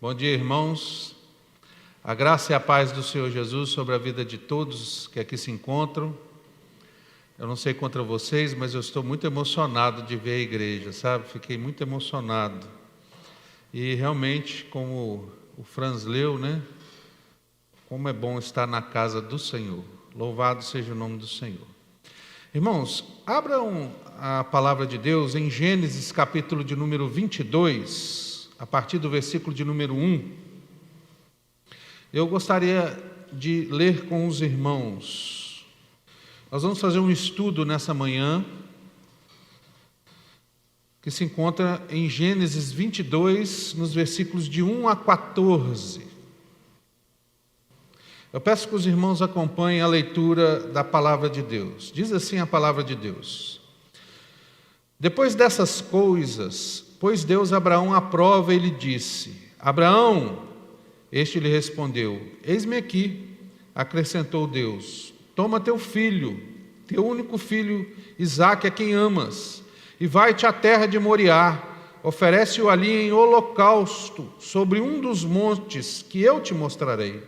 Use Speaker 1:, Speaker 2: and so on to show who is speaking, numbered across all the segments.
Speaker 1: Bom dia, irmãos. A graça e a paz do Senhor Jesus sobre a vida de todos que aqui se encontram. Eu não sei contra vocês, mas eu estou muito emocionado de ver a igreja, sabe? Fiquei muito emocionado. E realmente, como o Franz leu, né? Como é bom estar na casa do Senhor. Louvado seja o nome do Senhor. Irmãos, abram a palavra de Deus em Gênesis capítulo de número 22, a partir do versículo de número 1. Eu gostaria de ler com os irmãos. Nós vamos fazer um estudo nessa manhã, que se encontra em Gênesis 22, nos versículos de 1 a 14. Eu peço que os irmãos acompanhem a leitura da palavra de Deus. Diz assim a palavra de Deus: Depois dessas coisas, pôs Deus Abraão à prova e lhe disse: Abraão, este lhe respondeu: Eis-me aqui. Acrescentou Deus: Toma teu filho, teu único filho, Isaque, a quem amas, e vai-te à terra de Moriá, oferece-o ali em holocausto, sobre um dos montes que eu te mostrarei.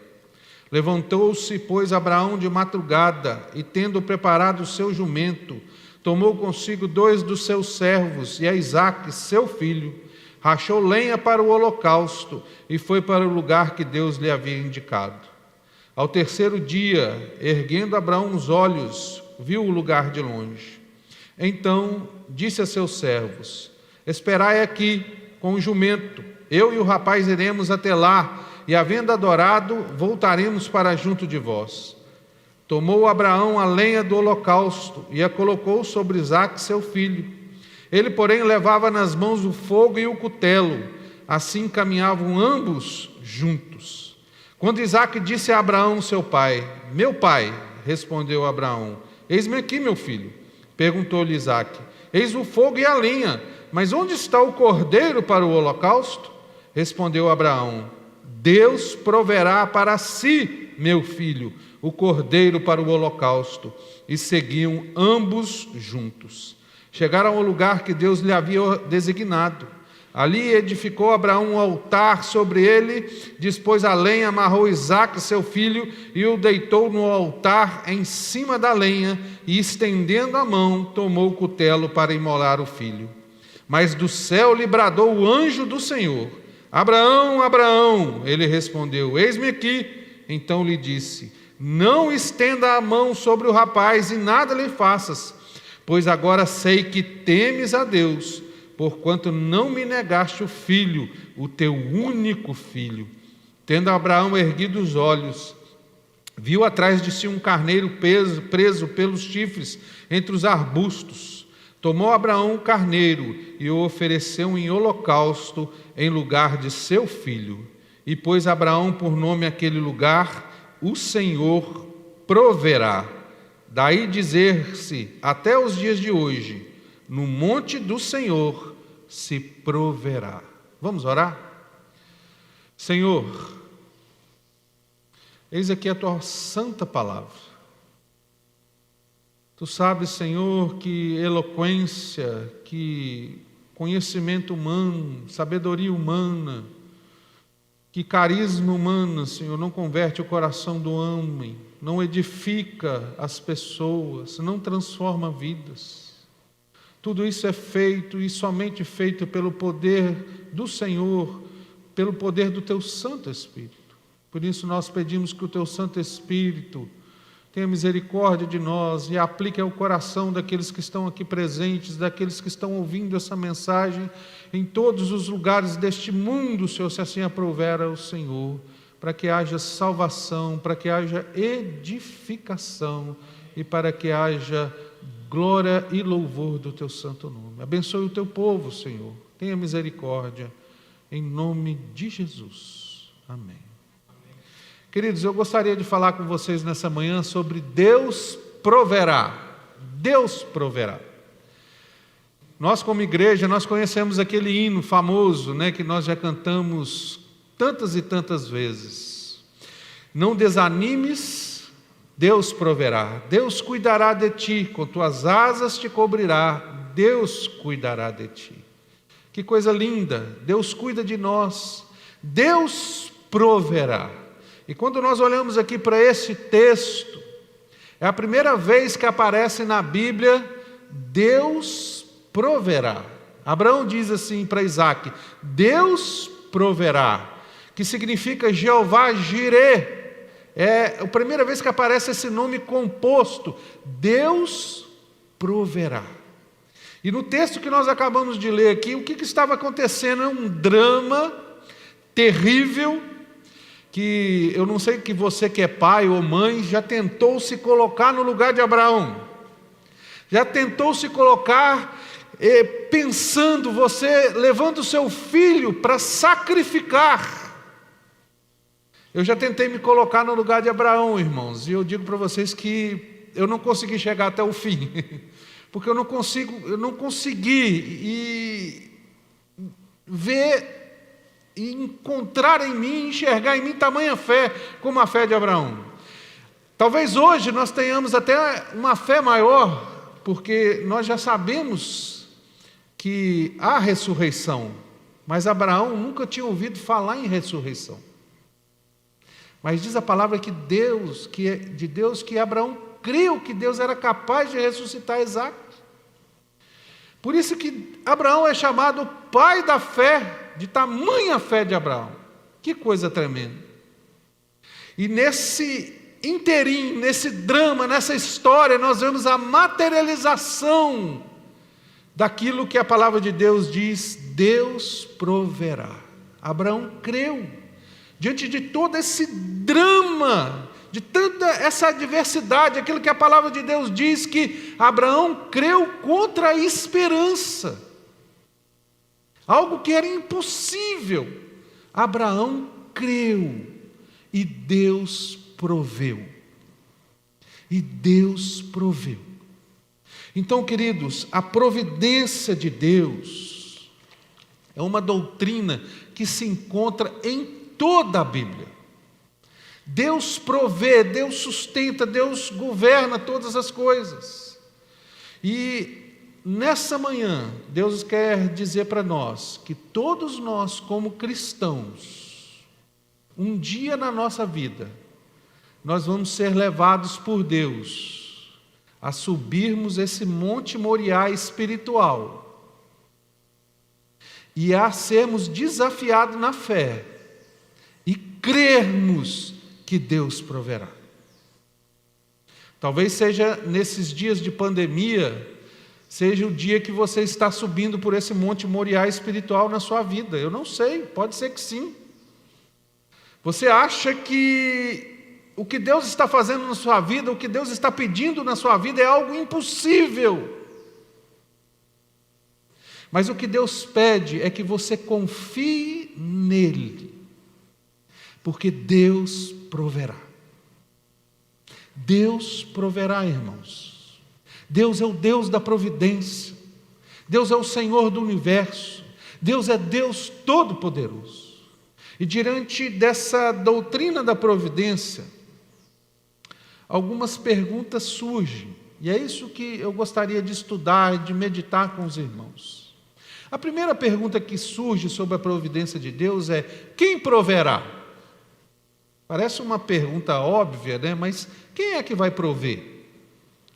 Speaker 1: Levantou-se, pois, Abraão de madrugada, e tendo preparado o seu jumento, tomou consigo 2 dos seus servos e a Isaque, seu filho, rachou lenha para o holocausto e foi para o lugar que Deus lhe havia indicado. Ao terceiro dia, erguendo Abraão os olhos, viu o lugar de longe. Então disse a seus servos: Esperai aqui com o jumento, eu e o rapaz iremos até lá, e havendo adorado, voltaremos para junto de vós. Tomou Abraão a lenha do holocausto e a colocou sobre Isaque, seu filho. Ele, porém, levava nas mãos o fogo e o cutelo. Assim caminhavam ambos juntos. Quando Isaque disse a Abraão, seu pai: Meu pai, respondeu Abraão: Eis-me aqui, meu filho. Perguntou-lhe Isaque: Eis o fogo e a lenha, mas onde está o cordeiro para o holocausto? Respondeu Abraão: Deus proverá para si, meu filho, o cordeiro para o holocausto. E seguiam ambos juntos. Chegaram ao lugar que Deus lhe havia designado. Ali edificou Abraão um altar sobre ele, dispôs a lenha, amarrou Isaque, seu filho, e o deitou no altar em cima da lenha, e estendendo a mão, tomou o cutelo para imolar o filho. Mas do céu lhe bradou o anjo do Senhor: Abraão, Abraão. Ele respondeu: Eis-me aqui. Então lhe disse: Não estenda a mão sobre o rapaz e nada lhe faças, pois agora sei que temes a Deus, porquanto não me negaste o filho, o teu único filho. Tendo Abraão erguido os olhos, viu atrás de si um carneiro preso pelos chifres entre os arbustos. Tomou Abraão o carneiro e o ofereceu em holocausto em lugar de seu filho. E pôs Abraão por nome aquele lugar: O Senhor proverá. Daí dizer-se até os dias de hoje: No monte do Senhor se proverá. Vamos orar? Senhor, eis aqui a tua santa palavra. Tu sabes, Senhor, que eloquência, que conhecimento humano, sabedoria humana, que carisma humano, Senhor, não converte o coração do homem, não edifica as pessoas, não transforma vidas. Tudo isso é feito e somente feito pelo poder do Senhor, pelo poder do Teu Santo Espírito. Por isso nós pedimos que o Teu Santo Espírito tenha misericórdia de nós e aplique ao coração daqueles que estão aqui presentes, daqueles que estão ouvindo essa mensagem, em todos os lugares deste mundo, Senhor, se assim aprouver ao Senhor, para que haja salvação, para que haja edificação e para que haja glória e louvor do Teu santo nome. Abençoe o Teu povo, Senhor. Tenha misericórdia, em nome de Jesus. Amém. Queridos, eu gostaria de falar com vocês nessa manhã sobre Deus proverá. Deus proverá. Nós, como igreja, nós conhecemos aquele hino famoso, né, que nós já cantamos tantas e tantas vezes. Não desanimes, Deus proverá. Deus cuidará de ti, com tuas asas te cobrirá. Deus cuidará de ti. Que coisa linda! Deus cuida de nós. Deus proverá. E quando nós olhamos aqui para esse texto, é a primeira vez que aparece na Bíblia, Deus proverá. Abraão diz assim para Isaac, Deus proverá, que significa Jeová Jireh. É a primeira vez que aparece esse nome composto, Deus proverá. E no texto que nós acabamos de ler aqui, o que estava acontecendo? É um drama terrível, que eu não sei que você que é pai ou mãe, já tentou se colocar no lugar de Abraão, já tentou se colocar pensando, você levando o seu filho para sacrificar. Eu já tentei me colocar no lugar de Abraão, irmãos, e eu digo para vocês que eu não consegui chegar até o fim, porque eu não consegui ver e encontrar em mim, enxergar em mim tamanha fé como a fé de Abraão. Talvez hoje nós tenhamos até uma fé maior, porque nós já sabemos que há ressurreição, mas Abraão nunca tinha ouvido falar em ressurreição. Mas diz a palavra que que Abraão creu que Deus era capaz de ressuscitar Isaac. Por isso que Abraão é chamado pai da fé, de tamanha fé de Abraão. Que coisa tremenda. E nesse inteirinho, nesse drama, nessa história, nós vemos a materialização daquilo que a palavra de Deus diz, Deus proverá. Abraão creu. Diante de todo esse drama, de tanta essa adversidade, aquilo que a palavra de Deus diz, que Abraão creu contra a esperança. Algo que era impossível. Abraão creu e Deus proveu. E Deus proveu. Então, queridos, a providência de Deus é uma doutrina que se encontra em toda a Bíblia. Deus provê, Deus sustenta, Deus governa todas as coisas. E nessa manhã, Deus quer dizer para nós que todos nós, como cristãos, um dia na nossa vida, nós vamos ser levados por Deus a subirmos esse Monte Moriá espiritual e a sermos desafiados na fé e crermos que Deus proverá. Talvez seja nesses dias de pandemia, seja o dia que você está subindo por esse Monte Moriá espiritual na sua vida. Eu não sei, pode ser que sim. Você acha que o que Deus está fazendo na sua vida, o que Deus está pedindo na sua vida é algo impossível. Mas o que Deus pede é que você confie nele, porque Deus proverá. Deus proverá, irmãos. Deus é o Deus da providência. Deus é o Senhor do universo. Deus é Deus todo-poderoso. E diante dessa doutrina da providência, algumas perguntas surgem. E é isso que eu gostaria de estudar e de meditar com os irmãos. A primeira pergunta que surge sobre a providência de Deus é: quem proverá? Parece uma pergunta óbvia, né? Mas quem é que vai prover?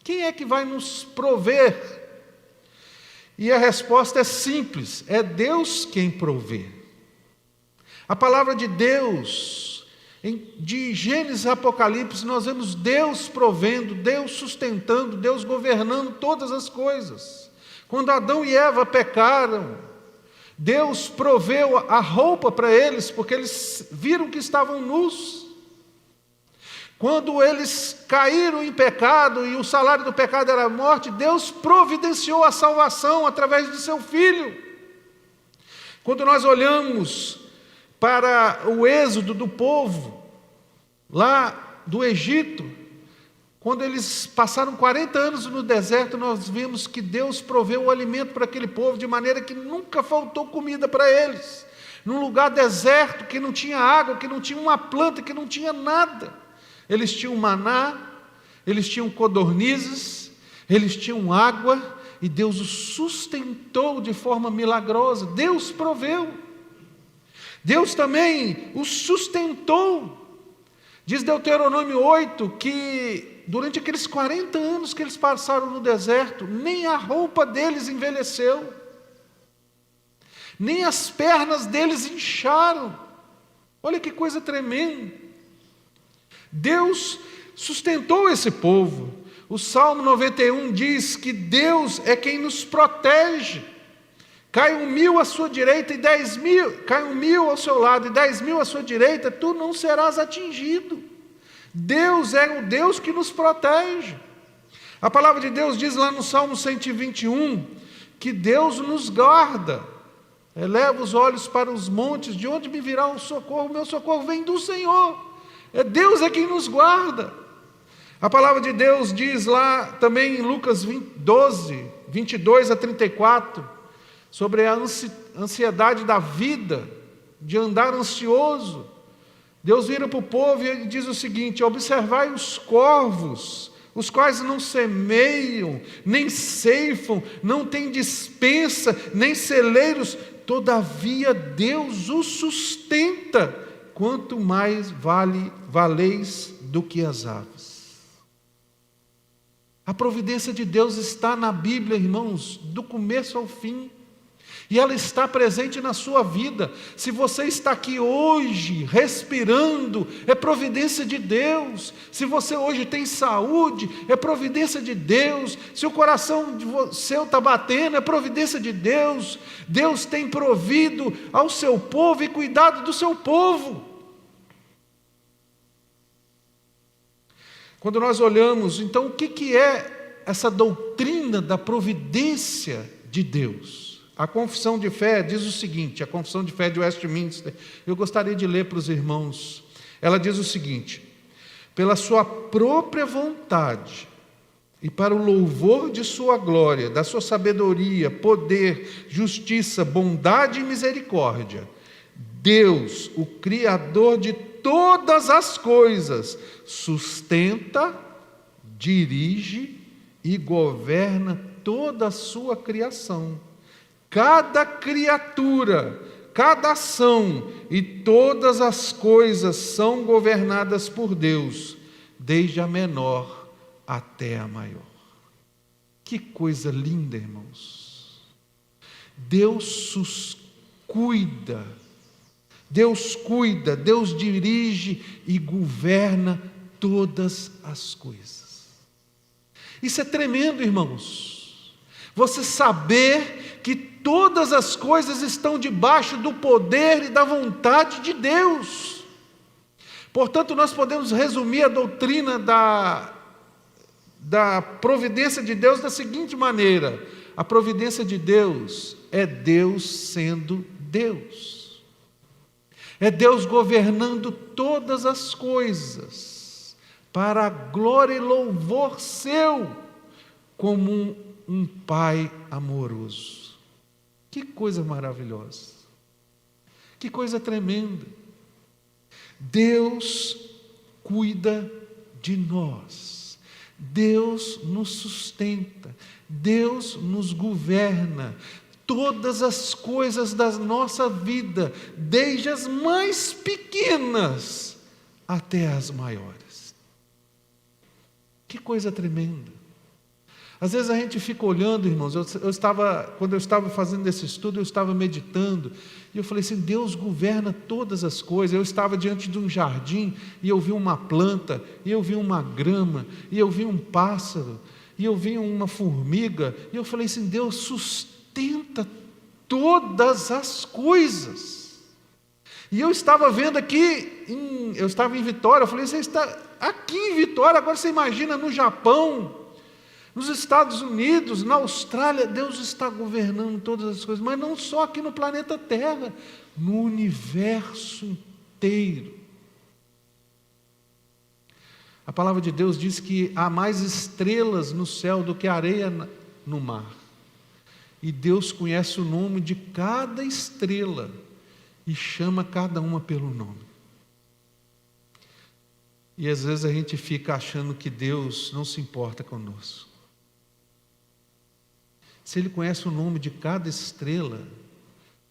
Speaker 1: Quem é que vai nos prover? E a resposta é simples: é Deus quem provê. A palavra de Deus, de Gênesis a Apocalipse, nós vemos Deus provendo, Deus sustentando, Deus governando todas as coisas. Quando Adão e Eva pecaram, Deus proveu a roupa para eles, porque eles viram que estavam nus. Quando eles caíram em pecado e o salário do pecado era a morte, Deus providenciou a salvação através de seu Filho. Quando nós olhamos para o êxodo do povo, lá do Egito, quando eles passaram 40 anos no deserto, nós vimos que Deus proveu o alimento para aquele povo, de maneira que nunca faltou comida para eles. Num lugar deserto, que não tinha água, que não tinha uma planta, que não tinha nada. Eles tinham maná, eles tinham codornizes, eles tinham água, e Deus os sustentou de forma milagrosa. Deus proveu. Deus também os sustentou. Diz Deuteronômio 8 que durante aqueles 40 anos que eles passaram no deserto, nem a roupa deles envelheceu, nem as pernas deles incharam. Olha que coisa tremenda. Deus sustentou esse povo. O Salmo 91 diz que Deus é quem nos protege. Cai 1.000 à sua direita e 10.000, cai 1.000 ao seu lado e 10.000 à sua direita, tu não serás atingido. Deus é o Deus que nos protege. A palavra de Deus diz lá no Salmo 121, que Deus nos guarda. Eleva os olhos para os montes, de onde me virá o socorro? O meu socorro vem do Senhor. Deus é quem nos guarda. A palavra de Deus diz lá também em Lucas 12, 22 a 34, sobre a ansiedade da vida, de andar ansioso. Deus vira para o povo e diz o seguinte: observai os corvos, os quais não semeiam, nem ceifam, não têm despensa, nem celeiros, todavia Deus os sustenta, quanto mais valeis do que as aves. A providência de Deus está na Bíblia, irmãos, do começo ao fim. E ela está presente na sua vida. Se você está aqui hoje, respirando, é providência de Deus. Se você hoje tem saúde, é providência de Deus. Se o coração seu está batendo, é providência de Deus. Deus tem provido ao seu povo e cuidado do seu povo. Quando nós olhamos, então, o que é essa doutrina da providência de Deus? A confissão de fé diz o seguinte, a confissão de fé de Westminster, eu gostaria de ler para os irmãos. Ela diz o seguinte: pela sua própria vontade e para o louvor de sua glória, da sua sabedoria, poder, justiça, bondade e misericórdia, Deus, o Criador de todas as coisas, sustenta, dirige e governa toda a sua criação. Cada criatura, cada ação e todas as coisas são governadas por Deus, desde a menor até a maior. Que coisa linda, irmãos! Deus cuida, Deus dirige e governa todas as coisas. Isso é tremendo, irmãos. Você saber que todas as coisas estão debaixo do poder e da vontade de Deus. Portanto, nós podemos resumir a doutrina da providência de Deus da seguinte maneira: a providência de Deus é Deus sendo Deus. É Deus governando todas as coisas para a glória e louvor seu, como um Pai amoroso. Que coisa maravilhosa, que coisa tremenda. Deus cuida de nós, Deus nos sustenta, Deus nos governa, todas as coisas da nossa vida, desde as mais pequenas até as maiores. Que coisa tremenda. Às vezes a gente fica olhando, irmãos, quando eu estava fazendo esse estudo, eu estava meditando, e eu falei assim: Deus governa todas as coisas. Eu estava diante de um jardim, e eu vi uma planta, e eu vi uma grama, e eu vi um pássaro, e eu vi uma formiga, e eu falei assim: Deus sustenta todas as coisas. E eu estava vendo aqui, eu estava em Vitória, eu falei: você está aqui em Vitória, agora você imagina no Japão, nos Estados Unidos, na Austrália. Deus está governando todas as coisas, mas não só aqui no planeta Terra, no universo inteiro. A palavra de Deus diz que há mais estrelas no céu do que areia no mar. E Deus conhece o nome de cada estrela e chama cada uma pelo nome. E às vezes a gente fica achando que Deus não se importa conosco. Se Ele conhece o nome de cada estrela,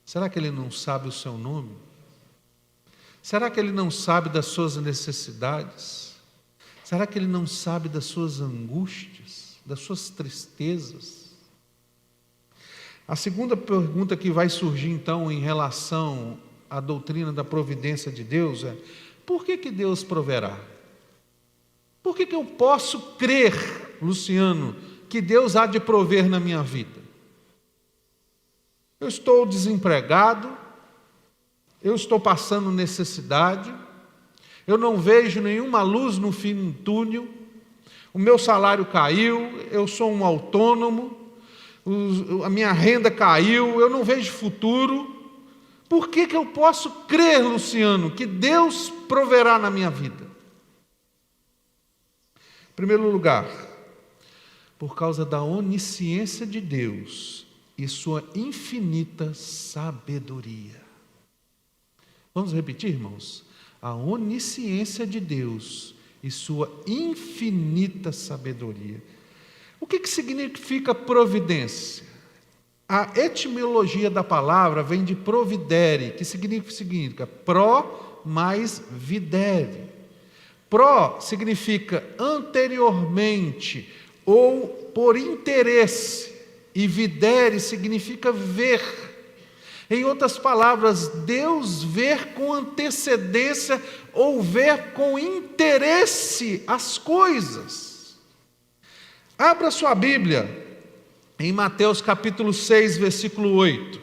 Speaker 1: será que Ele não sabe o seu nome? Será que ele não sabe das suas necessidades? Será que ele não sabe das suas angústias, das suas tristezas? A segunda pergunta que vai surgir então em relação à doutrina da providência de Deus é: por que Deus proverá? Por que eu posso crer, Luciano, que Deus há de prover na minha vida? Eu estou desempregado, eu estou passando necessidade, eu não vejo nenhuma luz no fim do túnel, o meu salário caiu, eu sou um autônomo, a minha renda caiu, eu não vejo futuro. Por que eu posso crer, Luciano, que Deus proverá na minha vida? Em primeiro lugar, por causa da onisciência de Deus e sua infinita sabedoria. Vamos repetir, irmãos? A onisciência de Deus e sua infinita sabedoria. O que significa providência? A etimologia da palavra vem de providere, que significa pró mais videre. Pró significa anteriormente ou por interesse, e videre significa ver. Em outras palavras, Deus ver com antecedência ou ver com interesse as coisas. Abra sua Bíblia em Mateus capítulo 6, versículo 8.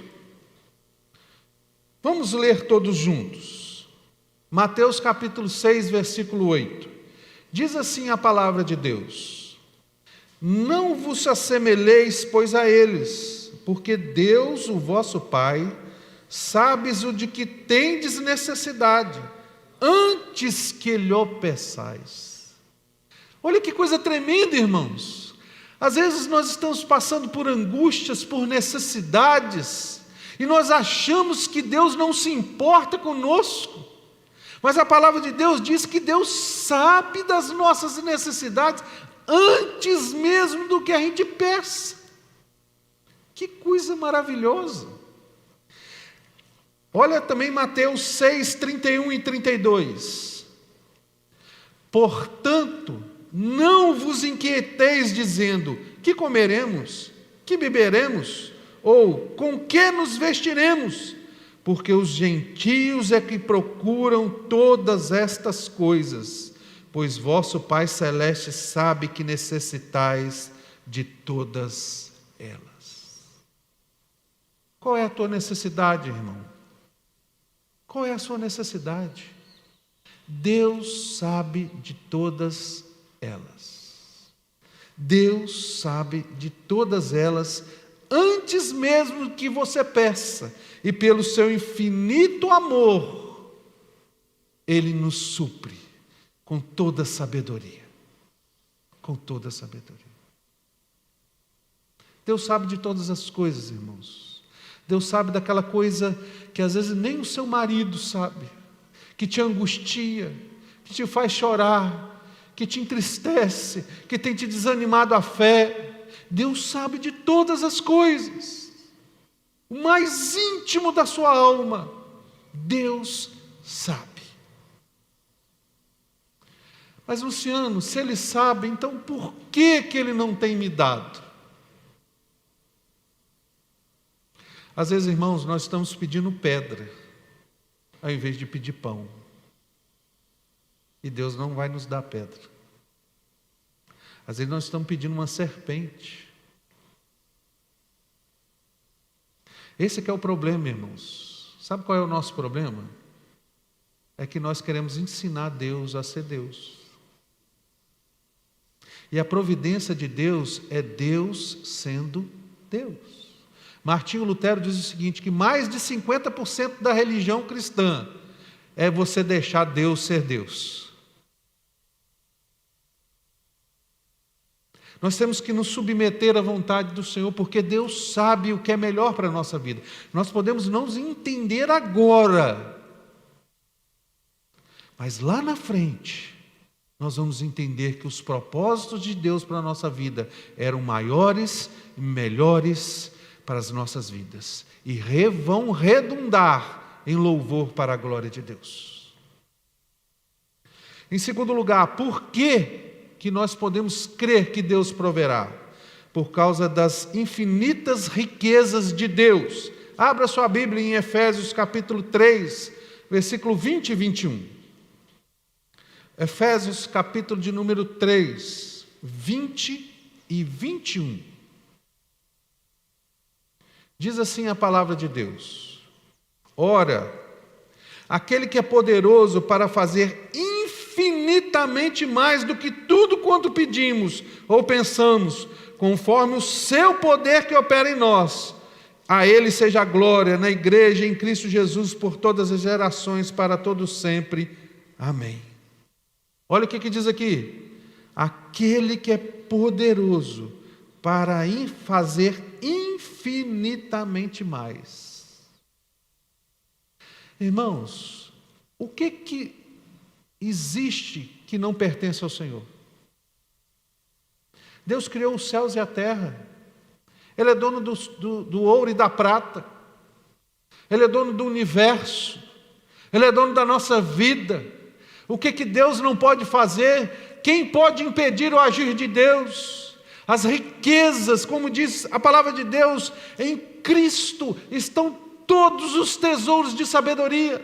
Speaker 1: Vamos ler todos juntos. Mateus capítulo 6, versículo 8. Diz assim a palavra de Deus: não vos assemelheis, pois, a eles, porque Deus, o vosso Pai, sabes o de que tendes necessidade, antes que lhe peçais. Olha que coisa tremenda, irmãos. Às vezes nós estamos passando por angústias, por necessidades, e nós achamos que Deus não se importa conosco. Mas a palavra de Deus diz que Deus sabe das nossas necessidades antes mesmo do que a gente peça. Que coisa maravilhosa! Olha também Mateus 6, 31 e 32. Portanto, não vos inquieteis dizendo: que comeremos, que beberemos, ou com que nos vestiremos? Porque os gentios é que procuram todas estas coisas, pois vosso Pai Celeste sabe que necessitais de todas elas. Qual é a tua necessidade, irmão? Qual é a sua necessidade? Deus sabe de todas elas. Deus sabe de todas elas antes mesmo que você peça, e pelo seu infinito amor, Ele nos supre com toda sabedoria. Com toda sabedoria. Deus sabe de todas as coisas, irmãos. Deus sabe daquela coisa que às vezes nem o seu marido sabe, que te angustia, que te faz chorar, que te entristece, que tem te desanimado a fé. Deus sabe de todas as coisas. O mais íntimo da sua alma, Deus sabe. Mas, Luciano, se Ele sabe, então por que Ele não tem me dado? Às vezes, irmãos, nós estamos pedindo pedra, ao invés de pedir pão. E Deus não vai nos dar pedra. Às vezes nós estamos pedindo uma serpente. Esse que é o problema, irmãos. Sabe qual é o nosso problema? É que nós queremos ensinar Deus a ser Deus. E a providência de Deus é Deus sendo Deus. Martinho Lutero diz o seguinte, que mais de 50% da religião cristã é você deixar Deus ser Deus. Nós temos que nos submeter à vontade do Senhor, porque Deus sabe o que é melhor para a nossa vida. Nós podemos não entender agora, mas lá na frente, nós vamos entender que os propósitos de Deus para a nossa vida eram maiores e melhores para as nossas vidas, e vão redundar em louvor para a glória de Deus. Em segundo lugar, por que nós podemos crer que Deus proverá? Por causa das infinitas riquezas de Deus. Abra sua Bíblia em Efésios capítulo 3, versículo 20 e 21. Efésios capítulo de número 3, 20 e 21. Diz assim a palavra de Deus: ora, aquele que é poderoso para fazer infinitamente mais do que tudo quanto pedimos ou pensamos, conforme o seu poder que opera em nós, a Ele seja a glória na igreja em Cristo Jesus por todas as gerações, para todos sempre. Amém. Olha o que diz aqui: aquele que é poderoso para fazer infinitamente mais. Irmãos, o que existe que não pertence ao Senhor? Deus criou os céus e a terra. Ele é dono do ouro e da prata. Ele é dono do universo. Ele é dono da nossa vida. O que Deus não pode fazer? Quem pode impedir o agir de Deus? As riquezas, como diz a palavra de Deus, em Cristo estão todos os tesouros de sabedoria.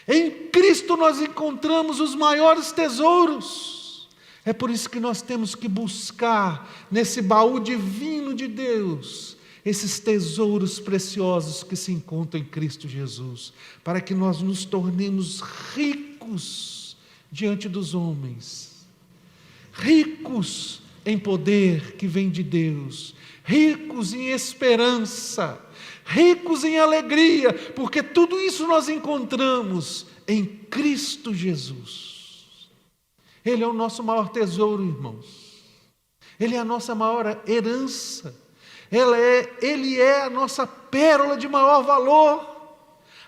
Speaker 1: Em Cristo nós encontramos os maiores tesouros. É por isso que nós temos que buscar nesse baú divino de Deus esses tesouros preciosos que se encontram em Cristo Jesus, para que nós nos tornemos ricos diante dos homens, ricos em poder que vem de Deus, ricos em esperança, ricos em alegria, porque tudo isso nós encontramos em Cristo Jesus. Ele é o nosso maior tesouro, irmãos. Ele é a nossa maior herança. Ele é a nossa pérola de maior valor.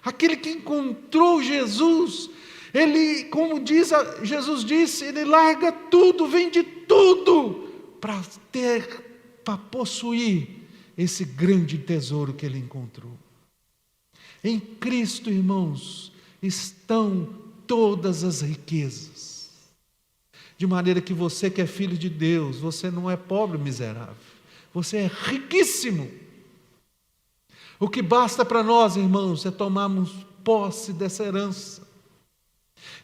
Speaker 1: Aquele que encontrou Jesus, ele, como Jesus disse, ele larga tudo, vende tudo, para possuir esse grande tesouro que ele encontrou. Em Cristo, irmãos, estão todas as riquezas. De maneira que você que é filho de Deus, você não é pobre miserável, você é riquíssimo. O que basta para nós, irmãos, é tomarmos posse dessa herança.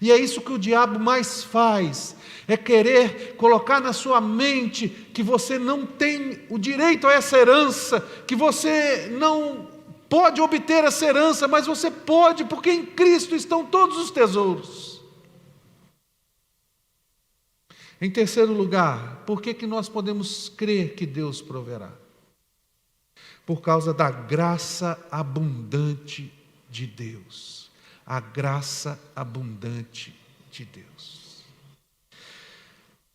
Speaker 1: E é isso que o diabo mais faz, é querer colocar na sua mente que você não tem o direito a essa herança, que você não pode obter essa herança, mas você pode, porque em Cristo estão todos os tesouros. Em terceiro lugar, por que nós podemos crer que Deus proverá? Por causa da graça abundante de Deus. A graça abundante de Deus.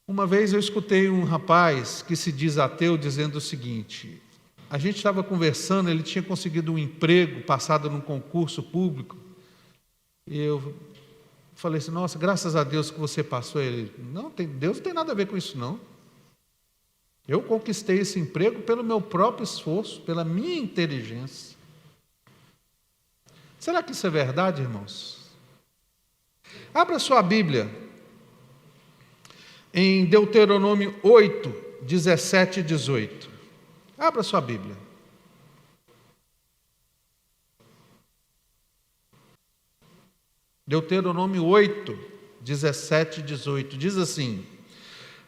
Speaker 1: Uma vez eu escutei um rapaz que se diz ateu dizendo o seguinte: a gente estava conversando, ele tinha conseguido um emprego, passado num concurso público, e eu falei assim: nossa, graças a Deus que você passou. Ele: não, Deus não tem nada a ver com isso não. Eu conquistei esse emprego pelo meu próprio esforço, pela minha inteligência. Será que isso é verdade, irmãos? Abra sua Bíblia em Deuteronômio 8, 17 e 18. Abra sua Bíblia. Deuteronômio 8, 17 e 18. Diz assim: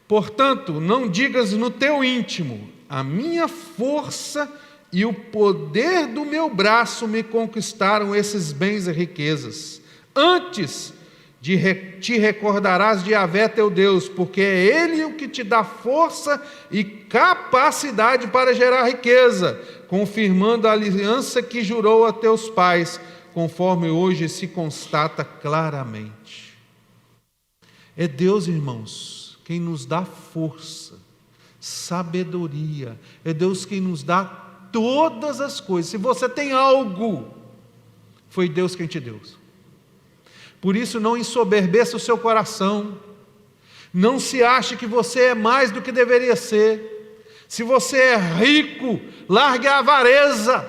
Speaker 1: portanto, não digas no teu íntimo, a minha força e o poder do meu braço me conquistaram esses bens e riquezas. Antes, te recordarás de Yahvé teu Deus, porque é Ele o que te dá força e capacidade para gerar riqueza, confirmando a aliança que jurou a teus pais, conforme hoje se constata claramente. É Deus, irmãos, quem nos dá força, sabedoria, é Deus quem nos dá todas as coisas. Se você tem algo, foi Deus quem te deu. Por isso não ensoberbeça o seu coração, não se ache que você é mais do que deveria ser. Se você é rico, largue a avareza.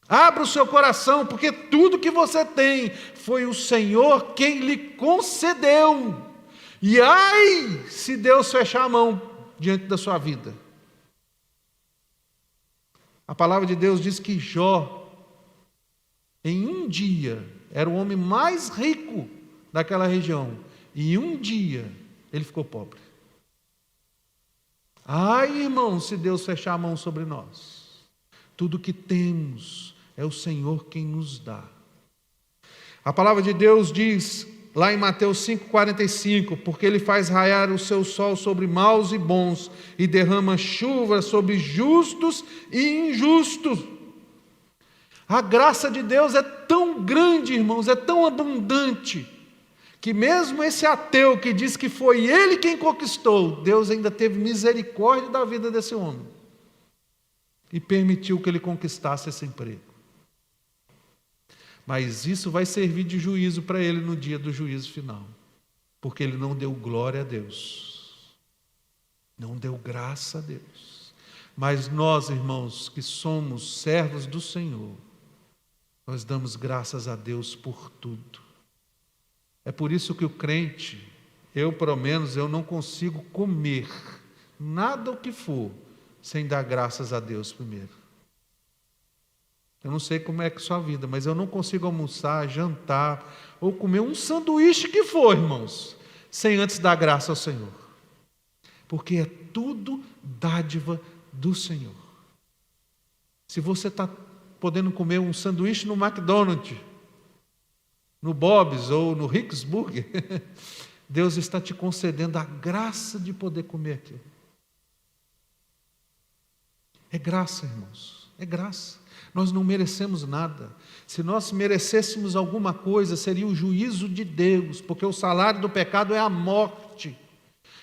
Speaker 1: Abra o seu coração, porque tudo que você tem foi o Senhor quem lhe concedeu. E ai, se Deus fechar a mão diante da sua vida. A palavra de Deus diz que Jó, em um dia, era o homem mais rico daquela região. E em um dia, ele ficou pobre. Ai, irmão, se Deus fechar a mão sobre nós. Tudo que temos é o Senhor quem nos dá. A palavra de Deus diz, lá em Mateus 5,45, porque Ele faz raiar o seu sol sobre maus e bons, e derrama chuva sobre justos e injustos. A graça de Deus é tão grande, irmãos, é tão abundante, que mesmo esse ateu que diz que foi ele quem conquistou, Deus ainda teve misericórdia da vida desse homem, e permitiu que ele conquistasse esse emprego. Mas isso vai servir de juízo para ele no dia do juízo final, porque ele não deu glória a Deus, não deu graça a Deus. Mas nós, irmãos, que somos servos do Senhor, nós damos graças a Deus por tudo. É por isso que o crente, eu pelo menos, eu não consigo comer nada o que for, sem dar graças a Deus primeiro. Eu não sei como é que é a sua vida, mas eu não consigo almoçar, jantar, ou comer um sanduíche que for, irmãos, sem antes dar graça ao Senhor. Porque é tudo dádiva do Senhor. Se você está podendo comer um sanduíche no McDonald's, no Bob's ou no Rick's Burger, Deus está te concedendo a graça de poder comer aquilo. É graça, irmãos, é graça. Nós não merecemos nada. Se nós merecêssemos alguma coisa, seria o juízo de Deus, porque o salário do pecado é a morte.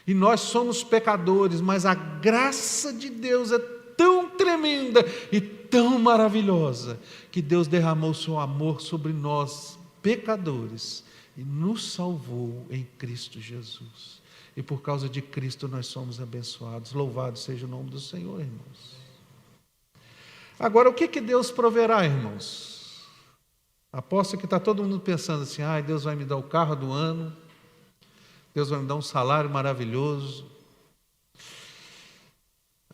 Speaker 1: E nós somos pecadores, mas a graça de Deus é tão tremenda e tão maravilhosa, que Deus derramou o seu amor sobre nós, pecadores, e nos salvou em Cristo Jesus. E por causa de Cristo nós somos abençoados. Louvado seja o nome do Senhor, irmãos. Agora, o que Deus proverá, irmãos? Aposto que está todo mundo pensando assim, Deus vai me dar o carro do ano, Deus vai me dar um salário maravilhoso.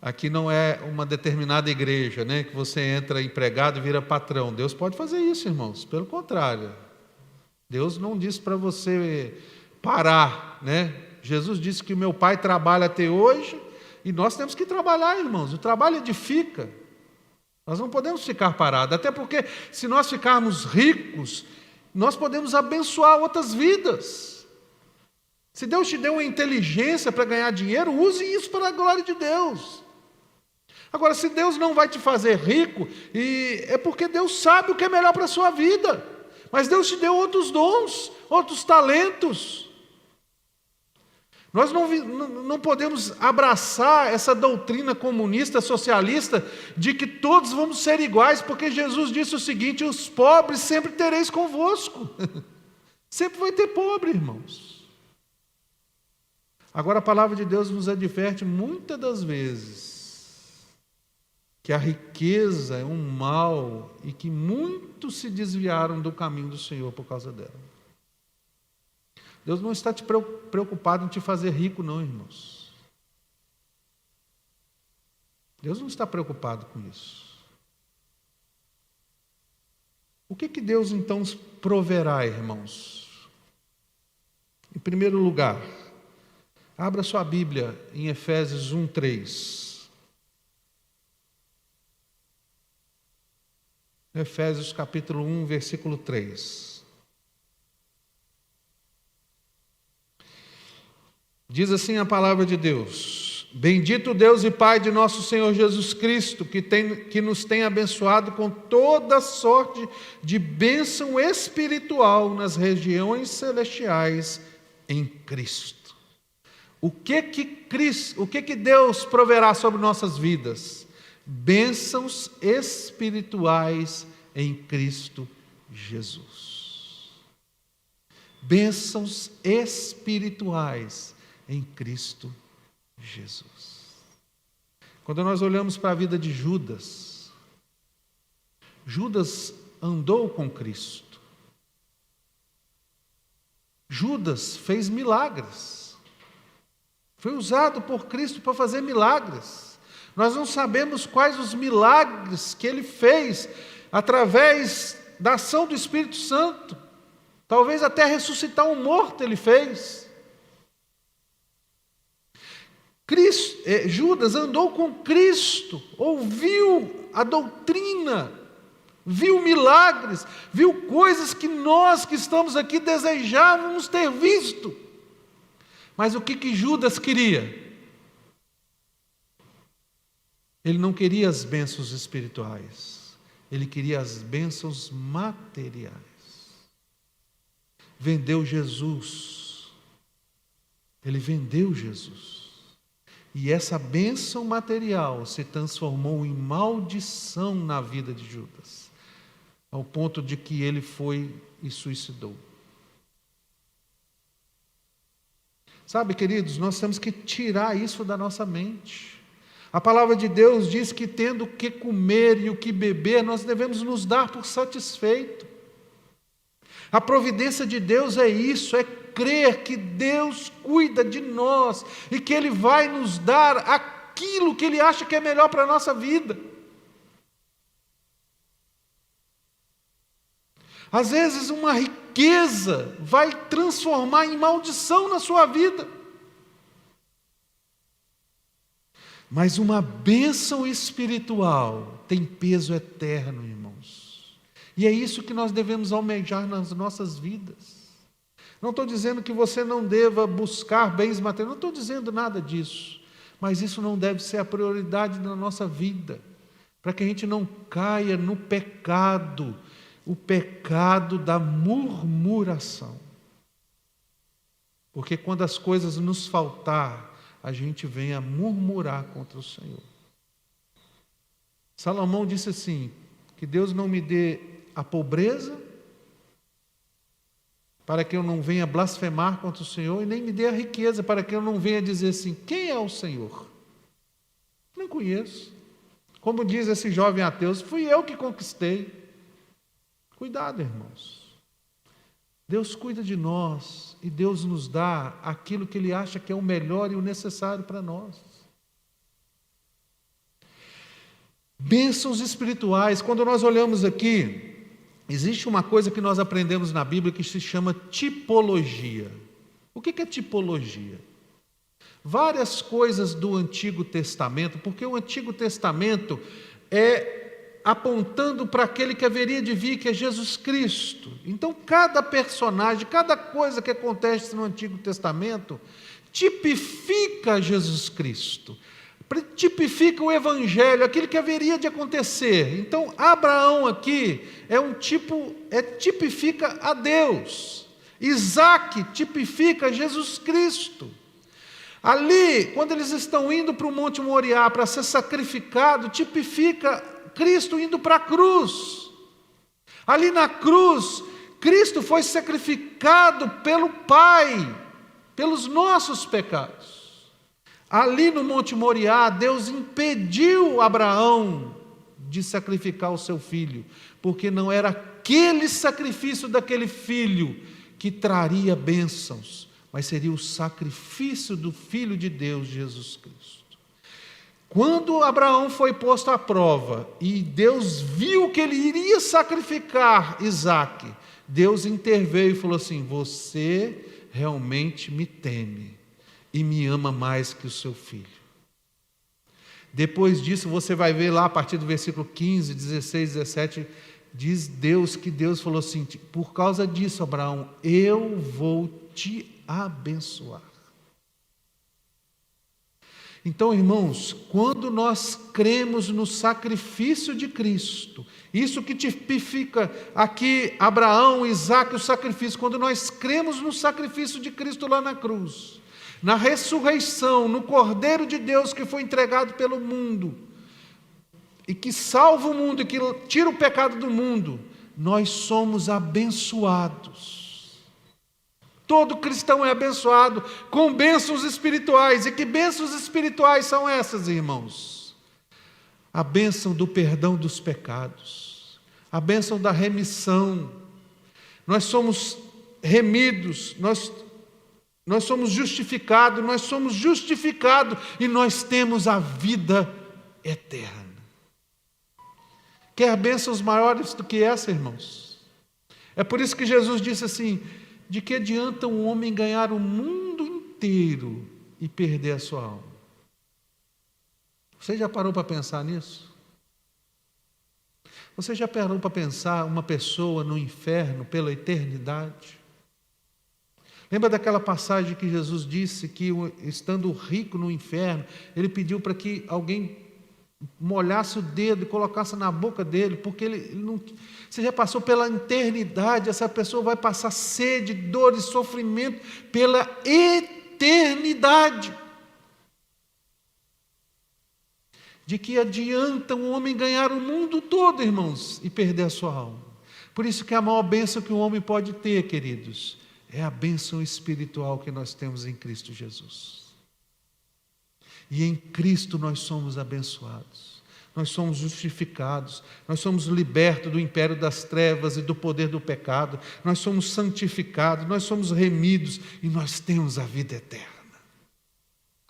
Speaker 1: Aqui não é uma determinada igreja, né, que você entra empregado e vira patrão. Deus pode fazer isso, irmãos, pelo contrário. Deus não disse para você parar, né? Jesus disse que o meu Pai trabalha até hoje, e nós temos que trabalhar, irmãos. O trabalho edifica. Nós não podemos ficar parados, até porque se nós ficarmos ricos, nós podemos abençoar outras vidas. Se Deus te deu uma inteligência para ganhar dinheiro, use isso para a glória de Deus. Agora, se Deus não vai te fazer rico, é porque Deus sabe o que é melhor para a sua vida. Mas Deus te deu outros dons, outros talentos. Nós não podemos abraçar essa doutrina comunista, socialista, de que todos vamos ser iguais, porque Jesus disse o seguinte: os pobres sempre tereis convosco. Sempre vai ter pobre, irmãos. Agora a palavra de Deus nos adverte muitas das vezes que a riqueza é um mal e que muitos se desviaram do caminho do Senhor por causa dela. Deus não está preocupado em te fazer rico, não, irmãos. Deus não está preocupado com isso. O que Deus então proverá, irmãos? Em primeiro lugar, abra sua Bíblia em Efésios 1:3. Efésios capítulo 1, versículo 3. Diz assim a palavra de Deus: bendito Deus e Pai de nosso Senhor Jesus Cristo, que nos tem abençoado com toda sorte de bênção espiritual nas regiões celestiais em Cristo. O que Deus proverá sobre nossas vidas? Bênçãos espirituais em Cristo Jesus. Bênçãos espirituais em Cristo Jesus. Quando nós olhamos para a vida de Judas, Judas andou com Cristo. Judas fez milagres. Foi usado por Cristo para fazer milagres. Nós não sabemos quais os milagres que ele fez através da ação do Espírito Santo. Talvez até ressuscitar um morto ele fez. Judas andou com Cristo, ouviu a doutrina, viu milagres, viu coisas que nós que estamos aqui desejávamos ter visto. Mas o que Judas queria? Ele não queria as bênçãos espirituais, ele queria as bênçãos materiais. Vendeu Jesus. Ele vendeu Jesus. E essa bênção material se transformou em maldição na vida de Judas, ao ponto de que ele foi e suicidou. Sabe, queridos, nós temos que tirar isso da nossa mente. A palavra de Deus diz que tendo o que comer e o que beber, nós devemos nos dar por satisfeito. A providência de Deus é isso, é crer que Deus cuida de nós e que Ele vai nos dar aquilo que Ele acha que é melhor para a nossa vida. Às vezes uma riqueza vai transformar em maldição na sua vida. Mas uma bênção espiritual tem peso eterno, irmãos. E é isso que nós devemos almejar nas nossas vidas. Não estou dizendo que você não deva buscar bens materiais, não estou dizendo nada disso. Mas isso não deve ser a prioridade da nossa vida, para que a gente não caia no pecado, o pecado da murmuração. Porque quando as coisas nos faltar, a gente vem a murmurar contra o Senhor. Salomão disse assim, que Deus não me dê a pobreza, para que eu não venha blasfemar contra o Senhor, e nem me dê a riqueza, para que eu não venha dizer assim, quem é o Senhor? Não conheço. Como diz esse jovem ateu, fui eu que conquistei. Cuidado, irmãos. Deus cuida de nós, e Deus nos dá aquilo que Ele acha que é o melhor e o necessário para nós. Bênçãos espirituais, quando nós olhamos aqui, existe uma coisa que nós aprendemos na Bíblia que se chama tipologia. O que é tipologia? Várias coisas do Antigo Testamento, porque o Antigo Testamento é apontando para aquele que haveria de vir, que é Jesus Cristo. Então, cada personagem, cada coisa que acontece no Antigo Testamento, tipifica Jesus Cristo. Tipifica o Evangelho, aquilo que haveria de acontecer. Então, Abraão aqui tipifica a Deus. Isaac tipifica Jesus Cristo. Ali, quando eles estão indo para o Monte Moriá para ser sacrificado, tipifica Cristo indo para a cruz. Ali na cruz, Cristo foi sacrificado pelo Pai, pelos nossos pecados. Ali no Monte Moriá, Deus impediu Abraão de sacrificar o seu filho, porque não era aquele sacrifício daquele filho que traria bênçãos, mas seria o sacrifício do Filho de Deus, Jesus Cristo. Quando Abraão foi posto à prova e Deus viu que ele iria sacrificar Isaque, Deus interveio e falou assim, você realmente me teme e me ama mais que o seu filho. Depois disso, você vai ver lá a partir do versículo 15, 16, 17, diz Deus que Deus falou assim, por causa disso, Abraão, eu vou te abençoar. Então, irmãos, quando nós cremos no sacrifício de Cristo, isso que tipifica aqui Abraão, Isaque, o sacrifício, quando nós cremos no sacrifício de Cristo lá na cruz, na ressurreição, no Cordeiro de Deus que foi entregado pelo mundo, e que salva o mundo, e que tira o pecado do mundo, nós somos abençoados. Todo cristão é abençoado com bênçãos espirituais. E que bênçãos espirituais são essas, irmãos? A bênção do perdão dos pecados, a bênção da remissão. Nós somos remidos, nós somos justificados e nós temos a vida eterna. Quer bênçãos maiores do que essa, irmãos? É por isso que Jesus disse assim: de que adianta um homem ganhar o mundo inteiro e perder a sua alma? Você já parou para pensar nisso? Você já parou para pensar uma pessoa no inferno pela eternidade? Lembra daquela passagem que Jesus disse que, estando rico no inferno, ele pediu para que alguém molhasse o dedo e colocasse na boca dele, porque ele não... Você já passou pela eternidade, essa pessoa vai passar sede, dor e sofrimento pela eternidade. De que adianta um homem ganhar o mundo todo, irmãos, e perder a sua alma? Por isso que a maior bênção que um homem pode ter, queridos, é a bênção espiritual que nós temos em Cristo Jesus. E em Cristo nós somos abençoados, nós somos justificados, nós somos libertos do império das trevas e do poder do pecado, nós somos santificados, nós somos remidos e nós temos a vida eterna.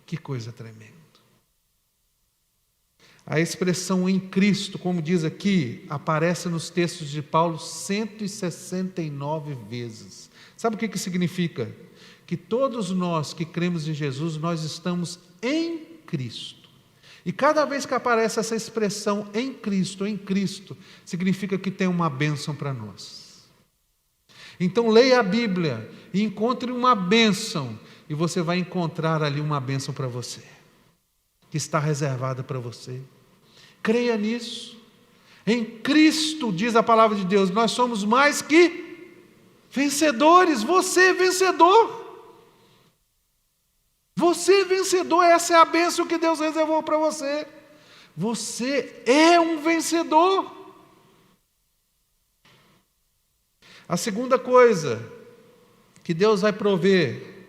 Speaker 1: Que coisa tremenda! A expressão em Cristo, como diz aqui, aparece nos textos de Paulo 169 vezes. Sabe o que significa? Que todos nós que cremos em Jesus, nós estamos em Cristo. E cada vez que aparece essa expressão em Cristo, significa que tem uma bênção para nós. Então leia a Bíblia e encontre uma bênção, e você vai encontrar ali uma bênção para você, que está reservada para você. Creia nisso. Em Cristo, diz a palavra de Deus, nós somos mais que vencedores. Você é vencedor. Você é vencedor. Essa é a bênção que Deus reservou para você. Você é um vencedor. A segunda coisa que Deus vai prover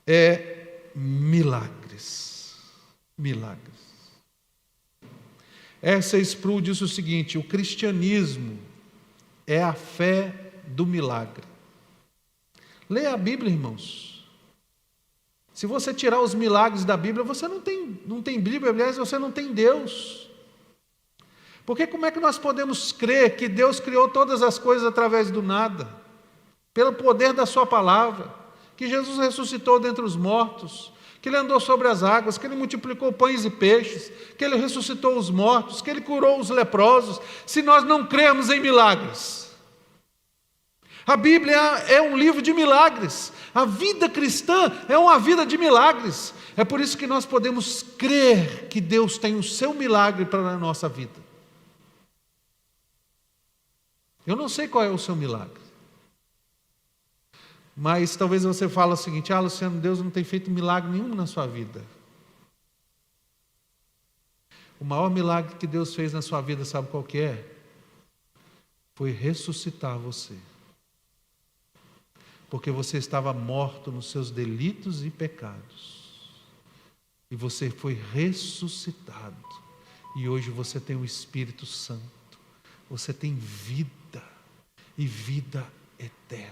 Speaker 1: é milagres. Milagres. R.C. Sproul disse o seguinte: o cristianismo é a fé do milagre. Leia a Bíblia, irmãos. Se você tirar os milagres da Bíblia, você não tem Bíblia, aliás, você não tem Deus. Porque como é que nós podemos crer que Deus criou todas as coisas através do nada? Pelo poder da sua palavra, que Jesus ressuscitou dentre os mortos, que Ele andou sobre as águas, que Ele multiplicou pães e peixes, que Ele ressuscitou os mortos, que Ele curou os leprosos, se nós não cremos em milagres. A Bíblia é um livro de milagres, a vida cristã é uma vida de milagres. É por isso que nós podemos crer que Deus tem o seu milagre para a nossa vida. Eu não sei qual é o seu milagre, mas talvez você fale o seguinte: Luciano, Deus não tem feito milagre nenhum na sua vida. O maior milagre que Deus fez na sua vida, sabe qual que é? Foi ressuscitar você. Porque você estava morto nos seus delitos e pecados. E você foi ressuscitado. E hoje você tem o Espírito Santo. Você tem vida e vida eterna.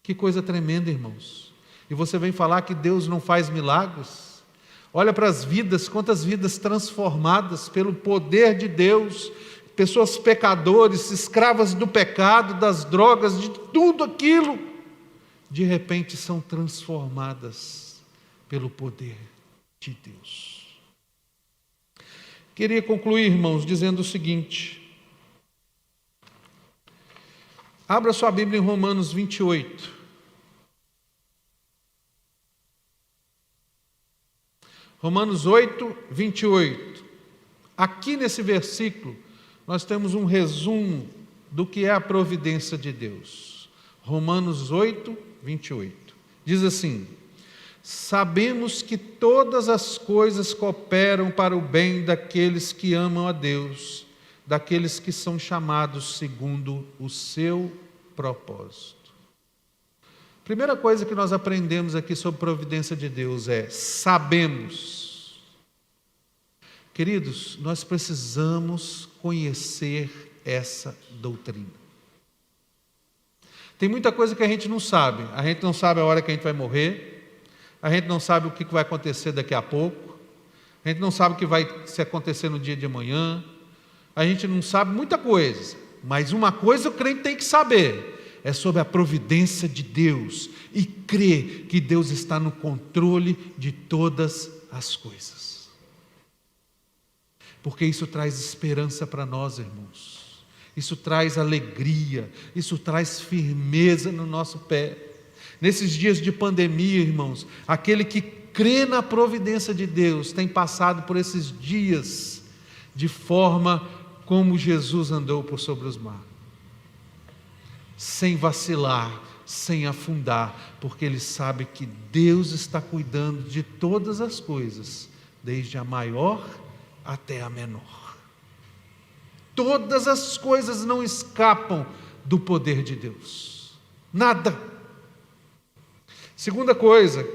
Speaker 1: Que coisa tremenda, irmãos. E você vem falar que Deus não faz milagres? Olha para as vidas, quantas vidas transformadas pelo poder de Deus, pessoas pecadores, escravas do pecado, das drogas, de tudo aquilo, de repente são transformadas pelo poder de Deus. Queria concluir, irmãos, dizendo o seguinte: abra sua Bíblia em Romanos 28. Romanos 8, 28. Aqui nesse versículo, nós temos um resumo do que é a providência de Deus. Romanos 8, 28. Diz assim: sabemos que todas as coisas cooperam para o bem daqueles que amam a Deus, daqueles que são chamados segundo o seu propósito. Primeira coisa que nós aprendemos aqui sobre a providência de Deus é: sabemos. Queridos, nós precisamos conhecer essa doutrina. Tem muita coisa que a gente não sabe. A gente não sabe a hora que a gente vai morrer, a gente não sabe o que vai acontecer daqui a pouco, a gente não sabe o que vai se acontecer no dia de amanhã, a gente não sabe muita coisa, mas uma coisa o crente tem que saber, é sobre a providência de Deus, e crer que Deus está no controle de todas as coisas. Porque isso traz esperança para nós, irmãos. Isso traz alegria, isso traz firmeza no nosso pé. Nesses dias de pandemia, irmãos, aquele que crê na providência de Deus tem passado por esses dias de forma como Jesus andou por sobre os mares, sem vacilar, sem afundar, porque ele sabe que Deus está cuidando de todas as coisas, desde a maior até a menor. Todas as coisas não escapam do poder de Deus. Nada. Segunda coisa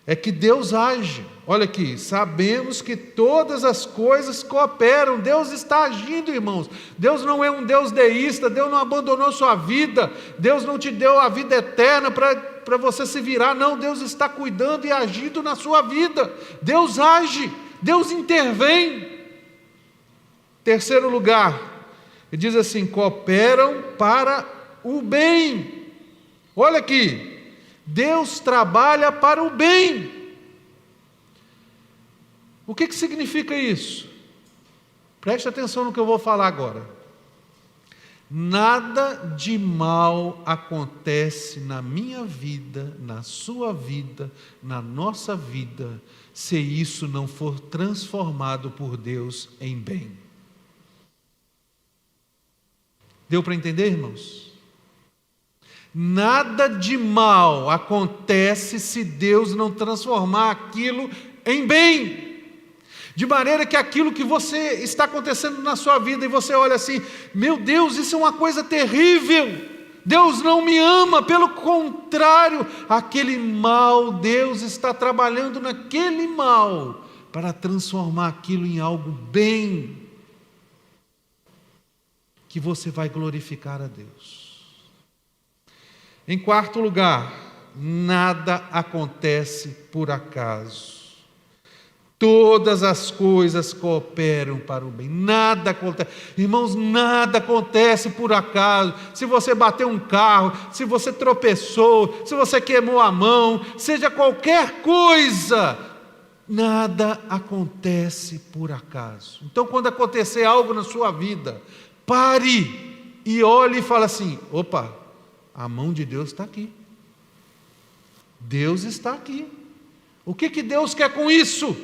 Speaker 1: é que Deus age. Olha aqui, sabemos que todas as coisas cooperam. Deus está agindo, irmãos. Deus não é um Deus deísta. Deus não abandonou sua vida. Deus não te deu a vida eterna para você se virar. Não, Deus está cuidando e agindo na sua vida. Deus age. Deus intervém. Terceiro lugar, ele diz assim: cooperam para o bem. Olha aqui, Deus trabalha para o bem. O que significa isso? Preste atenção no que eu vou falar agora. Nada de mal acontece na minha vida, na sua vida, na nossa vida, se isso não for transformado por Deus em bem. Deu para entender, irmãos? Nada de mal acontece se Deus não transformar aquilo em bem. De maneira que aquilo que você está acontecendo na sua vida, e você olha assim: meu Deus, isso é uma coisa terrível, Deus não me ama, pelo contrário, aquele mal, Deus está trabalhando naquele mal, para transformar aquilo em algo bem, que você vai glorificar a Deus. Em quarto lugar, nada acontece por acaso. Todas as coisas cooperam para o bem. Nada acontece, irmãos, nada acontece por acaso. Se você bateu um carro, se você tropeçou, se você queimou a mão, seja qualquer coisa, nada acontece por acaso. Então, quando acontecer algo na sua vida, pare e olhe e fale assim: opa, a mão de Deus está aqui. Deus está aqui. O que Deus quer com isso?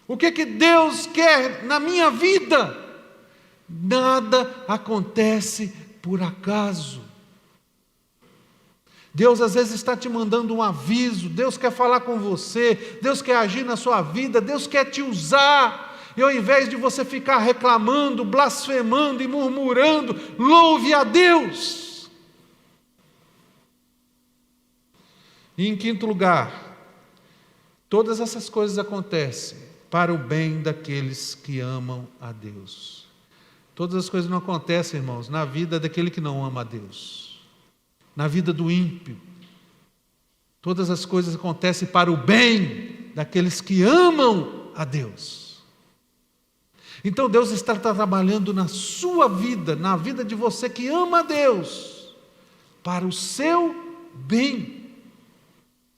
Speaker 1: O que Deus quer na minha vida? Nada acontece por acaso. Deus às vezes está te mandando um aviso, Deus quer falar com você, Deus quer agir na sua vida, Deus quer te usar. E ao invés de você ficar reclamando, blasfemando e murmurando, louve a Deus. E em quinto lugar, todas essas coisas acontecem para o bem daqueles que amam a Deus. Todas as coisas não acontecem, irmãos, na vida daquele que não ama a Deus, na vida do ímpio. Todas as coisas acontecem para o bem daqueles que amam a Deus. Então Deus está trabalhando na sua vida, na vida de você que ama a Deus, para o seu bem.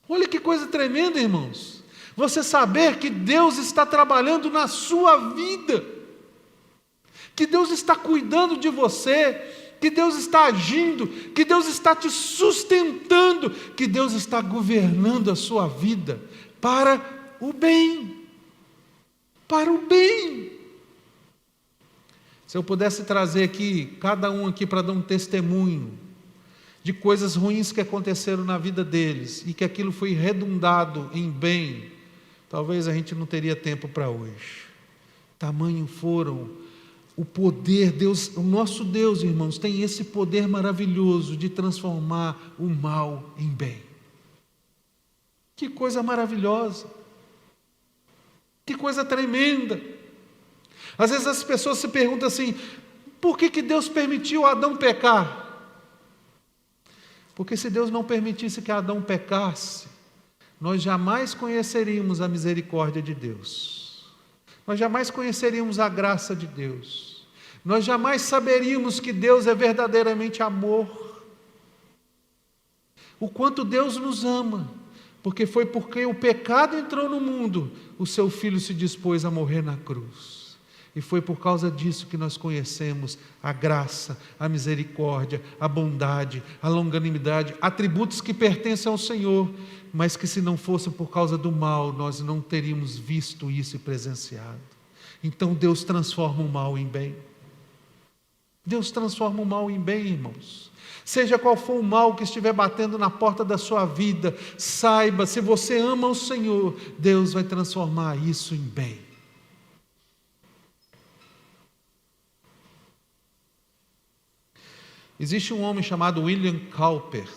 Speaker 1: Olha que coisa tremenda, irmãos. Você saber que Deus está trabalhando na sua vida, que Deus está cuidando de você, que Deus está agindo, que Deus está te sustentando, que Deus está governando a sua vida para o bem. Para o bem. Se eu pudesse trazer aqui, cada um aqui para dar um testemunho de coisas ruins que aconteceram na vida deles e que aquilo foi redundado em bem, talvez a gente não teria tempo para hoje. Tamanho foram o poder, Deus, o nosso Deus, irmãos, tem esse poder maravilhoso de transformar o mal em bem. Que coisa maravilhosa, que coisa tremenda. Às vezes as pessoas se perguntam assim: por que Deus permitiu Adão pecar? Porque se Deus não permitisse que Adão pecasse, nós jamais conheceríamos a misericórdia de Deus, nós jamais conheceríamos a graça de Deus, nós jamais saberíamos que Deus é verdadeiramente amor, o quanto Deus nos ama, porque foi porque o pecado entrou no mundo, o seu Filho se dispôs a morrer na cruz. E foi por causa disso que nós conhecemos a graça, a misericórdia, a bondade, a longanimidade, atributos que pertencem ao Senhor, mas que se não fosse por causa do mal, nós não teríamos visto isso e presenciado. Então Deus transforma o mal em bem. Deus transforma o mal em bem, irmãos. Seja qual for o mal que estiver batendo na porta da sua vida, saiba, se você ama o Senhor, Deus vai transformar isso em bem. Existe um homem chamado William Cowper.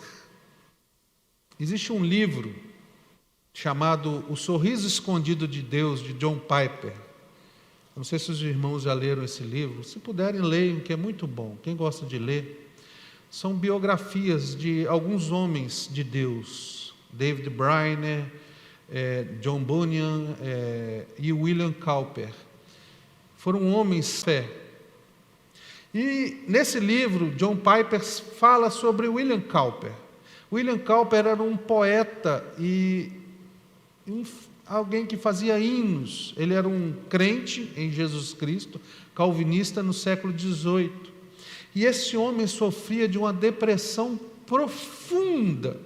Speaker 1: Existe um livro chamado O Sorriso Escondido de Deus, de John Piper. Não sei se os irmãos já leram esse livro. Se puderem, leiam, que é muito bom. Quem gosta de ler? São biografias de alguns homens de Deus. David Briner, John Bunyan e William Cowper. Foram homens de fé. E nesse livro, John Piper fala sobre William Cowper. William Cowper era um poeta e alguém que fazia hinos. Ele era um crente em Jesus Cristo, calvinista no século XVIII. E esse homem sofria de uma depressão profunda,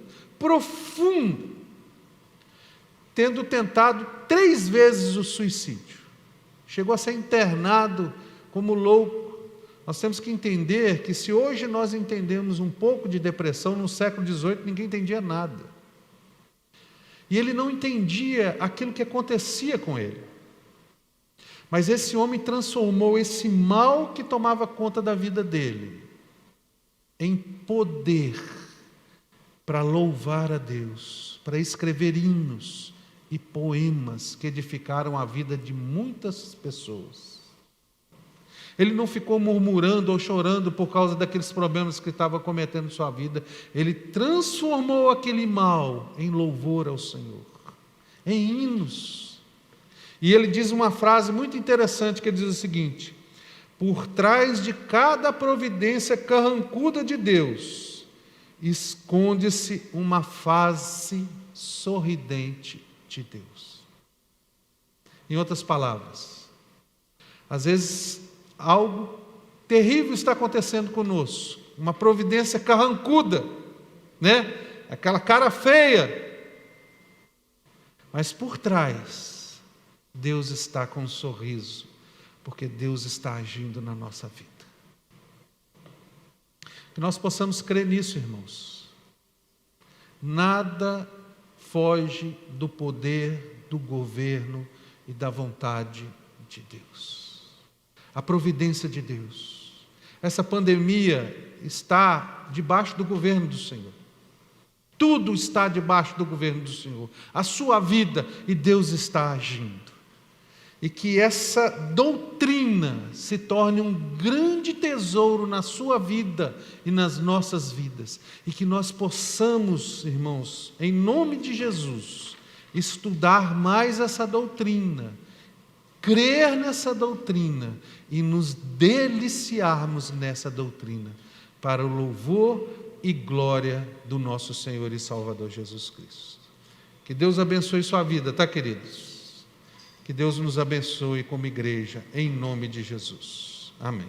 Speaker 1: tendo tentado 3 vezes o suicídio. Chegou a ser internado como louco. Nós temos que entender que se hoje nós entendemos um pouco de depressão, no século XVIII ninguém entendia nada. E ele não entendia aquilo que acontecia com ele. Mas esse homem transformou esse mal que tomava conta da vida dele em poder para louvar a Deus, para escrever hinos e poemas que edificaram a vida de muitas pessoas. Ele não ficou murmurando ou chorando por causa daqueles problemas que estava cometendo em sua vida. Ele transformou aquele mal em louvor ao Senhor, em hinos. E ele diz uma frase muito interessante, que ele diz o seguinte: por trás de cada providência carrancuda de Deus, esconde-se uma face sorridente de Deus. Em outras palavras, às vezes algo terrível está acontecendo conosco, uma providência carrancuda, né? Aquela cara feia, mas por trás Deus está com um sorriso, porque Deus está agindo na nossa vida. Que nós possamos crer nisso, irmãos. Nada foge do poder, do governo e da vontade de Deus. A providência de Deus. Essa pandemia está debaixo do governo do Senhor. Tudo está debaixo do governo do Senhor. A sua vida, e Deus está agindo. E que essa doutrina se torne um grande tesouro na sua vida e nas nossas vidas. E que nós possamos, irmãos, em nome de Jesus, estudar mais essa doutrina, crer nessa doutrina e nos deliciarmos nessa doutrina, para o louvor e glória do nosso Senhor e Salvador Jesus Cristo. Que Deus abençoe sua vida, tá, queridos? Que Deus nos abençoe como igreja, em nome de Jesus. Amém.